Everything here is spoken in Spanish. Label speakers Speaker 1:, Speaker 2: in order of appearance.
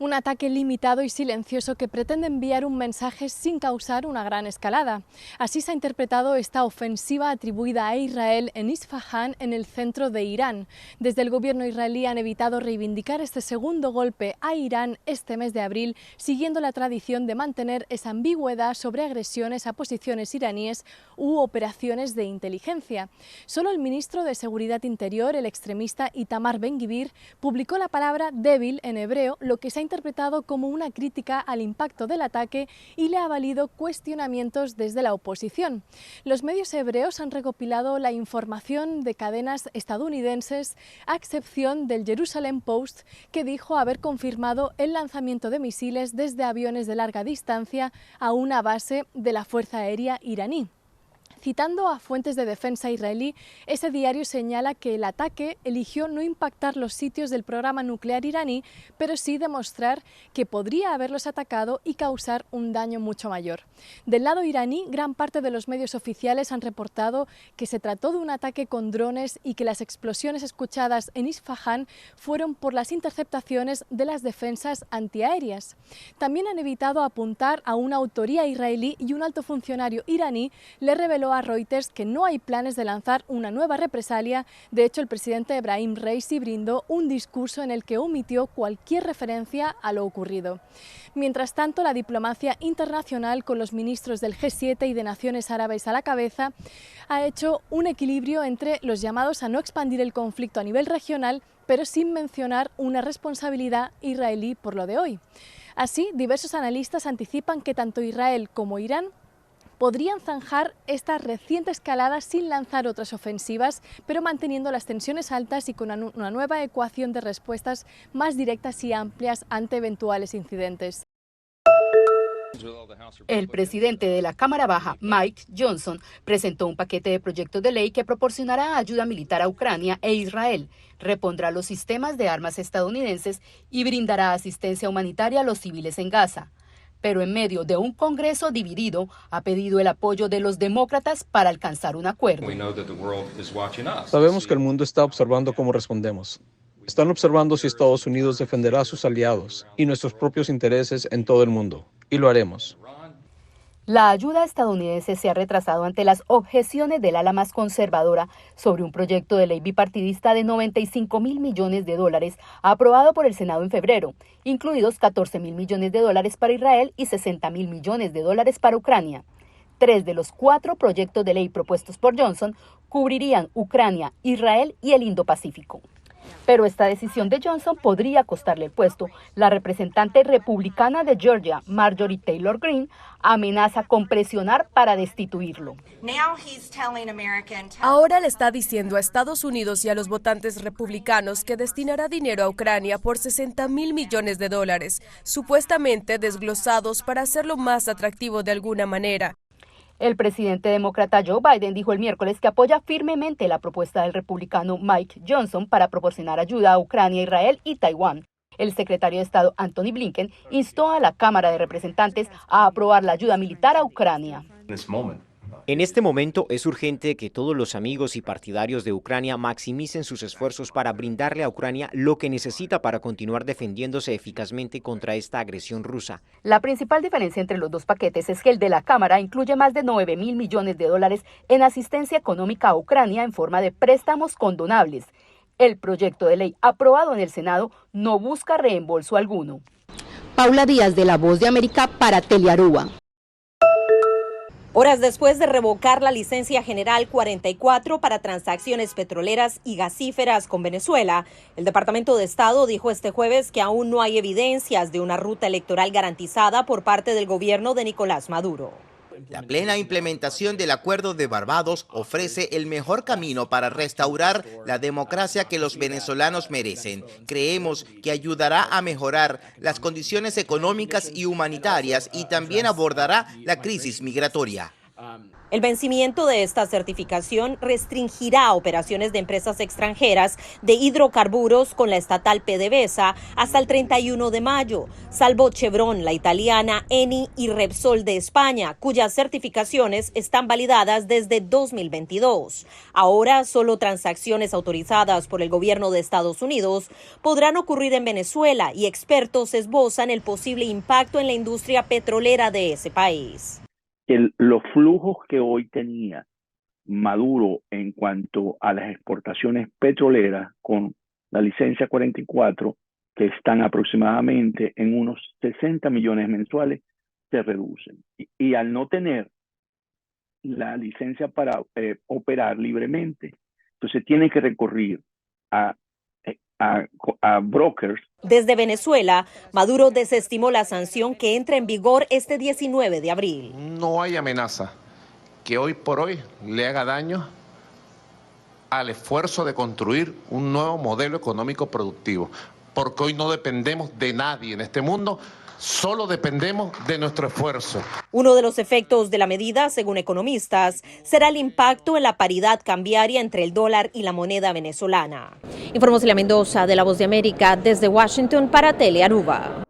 Speaker 1: Un ataque limitado y silencioso que pretende enviar un mensaje sin causar una gran escalada. Así se ha interpretado esta ofensiva atribuida a Israel en Isfahán, en el centro de Irán. Desde el gobierno israelí han evitado reivindicar este segundo golpe a Irán este mes de abril, siguiendo la tradición de mantener esa ambigüedad sobre agresiones a posiciones iraníes u operaciones de inteligencia. Solo el ministro de Seguridad Interior, el extremista Itamar Ben-Gvir, publicó la palabra débil en hebreo, lo que se ha interpretado como una crítica al impacto del ataque y le ha valido cuestionamientos desde la oposición. Los medios hebreos han recopilado la información de cadenas estadounidenses, a excepción del Jerusalem Post, que dijo haber confirmado el lanzamiento de misiles desde aviones de larga distancia a una base de la Fuerza Aérea iraní. Citando a fuentes de defensa israelí, ese diario señala que el ataque eligió no impactar los sitios del programa nuclear iraní, pero sí demostrar que podría haberlos atacado y causar un daño mucho mayor. Del lado iraní, gran parte de los medios oficiales han reportado que se trató de un ataque con drones y que las explosiones escuchadas en Isfahán fueron por las interceptaciones de las defensas antiaéreas. También han evitado apuntar a una autoría israelí y un alto funcionario iraní le reveló a Reuters que no hay planes de lanzar una nueva represalia. De hecho, el presidente Ebrahim Raisi brindó un discurso en el que omitió cualquier referencia a lo ocurrido. Mientras tanto, la diplomacia internacional, con los ministros del G7 y de Naciones Árabes a la cabeza, ha hecho un equilibrio entre los llamados a no expandir el conflicto a nivel regional, pero sin mencionar una responsabilidad israelí por lo de hoy. Así, diversos analistas anticipan que tanto Israel como Irán podrían zanjar esta reciente escalada sin lanzar otras ofensivas, pero manteniendo las tensiones altas y con una nueva ecuación de respuestas más directas y amplias ante eventuales incidentes.
Speaker 2: El presidente de la Cámara Baja, Mike Johnson, presentó un paquete de proyectos de ley que proporcionará ayuda militar a Ucrania e Israel, repondrá los sistemas de armas estadounidenses y brindará asistencia humanitaria a los civiles en Gaza. Pero en medio de un Congreso dividido, ha pedido el apoyo de los demócratas para alcanzar un acuerdo.
Speaker 3: Sabemos que el mundo está observando cómo respondemos. Están observando si Estados Unidos defenderá a sus aliados y nuestros propios intereses en todo el mundo. Y lo haremos.
Speaker 2: La ayuda estadounidense se ha retrasado ante las objeciones del ala más conservadora sobre un proyecto de ley bipartidista de $95.000 millones aprobado por el Senado en febrero, incluidos $14.000 millones para Israel y $60.000 millones para Ucrania. 3 de los 4 proyectos de ley propuestos por Johnson cubrirían Ucrania, Israel y el Indo-Pacífico. Pero esta decisión de Johnson podría costarle el puesto. La representante republicana de Georgia, Marjorie Taylor Greene, amenaza con presionar para destituirlo.
Speaker 4: Ahora le está diciendo a Estados Unidos y a los votantes republicanos que destinará dinero a Ucrania por $60.000 millones, supuestamente desglosados para hacerlo más atractivo de alguna manera.
Speaker 2: El presidente demócrata Joe Biden dijo el miércoles que apoya firmemente la propuesta del republicano Mike Johnson para proporcionar ayuda a Ucrania, Israel y Taiwán. El secretario de Estado Antony Blinken instó a la Cámara de Representantes a aprobar la ayuda militar a Ucrania.
Speaker 5: En este momento es urgente que todos los amigos y partidarios de Ucrania maximicen sus esfuerzos para brindarle a Ucrania lo que necesita para continuar defendiéndose eficazmente contra esta agresión rusa.
Speaker 2: La principal diferencia entre los dos paquetes es que el de la Cámara incluye más de $9.000 millones en asistencia económica a Ucrania en forma de préstamos condonables. El proyecto de ley aprobado en el Senado no busca reembolso alguno.
Speaker 6: Paula Díaz, de La Voz de América, para Telearúa.
Speaker 7: Horas después de revocar la licencia general 44 para transacciones petroleras y gasíferas con Venezuela, el Departamento de Estado dijo este jueves que aún no hay evidencias de una ruta electoral garantizada por parte del gobierno de Nicolás Maduro.
Speaker 8: La plena implementación del Acuerdo de Barbados ofrece el mejor camino para restaurar la democracia que los venezolanos merecen. Creemos que ayudará a mejorar las condiciones económicas y humanitarias y también abordará la crisis migratoria.
Speaker 7: El vencimiento de esta certificación restringirá operaciones de empresas extranjeras de hidrocarburos con la estatal PDVSA hasta el 31 de mayo, salvo Chevron, la italiana, Eni y Repsol de España, cuyas certificaciones están validadas desde 2022. Ahora, solo transacciones autorizadas por el gobierno de Estados Unidos podrán ocurrir en Venezuela y expertos esbozan el posible impacto en la industria petrolera de ese país.
Speaker 9: Los flujos que hoy tenía Maduro en cuanto a las exportaciones petroleras con la licencia 44, que están aproximadamente en unos 60 millones mensuales, se reducen. Y al no tener la licencia para operar libremente, entonces tiene que recurrir a brokers.
Speaker 7: Desde Venezuela, Maduro desestimó la sanción que entra en vigor este 19 de abril.
Speaker 10: No hay amenaza que hoy por hoy le haga daño al esfuerzo de construir un nuevo modelo económico productivo, porque hoy no dependemos de nadie en este mundo, solo dependemos de nuestro esfuerzo.
Speaker 7: Uno de los efectos de la medida, según economistas, será el impacto en la paridad cambiaria entre el dólar y la moneda venezolana. Informó Celia Mendoza de La Voz de América desde Washington para Telearuba.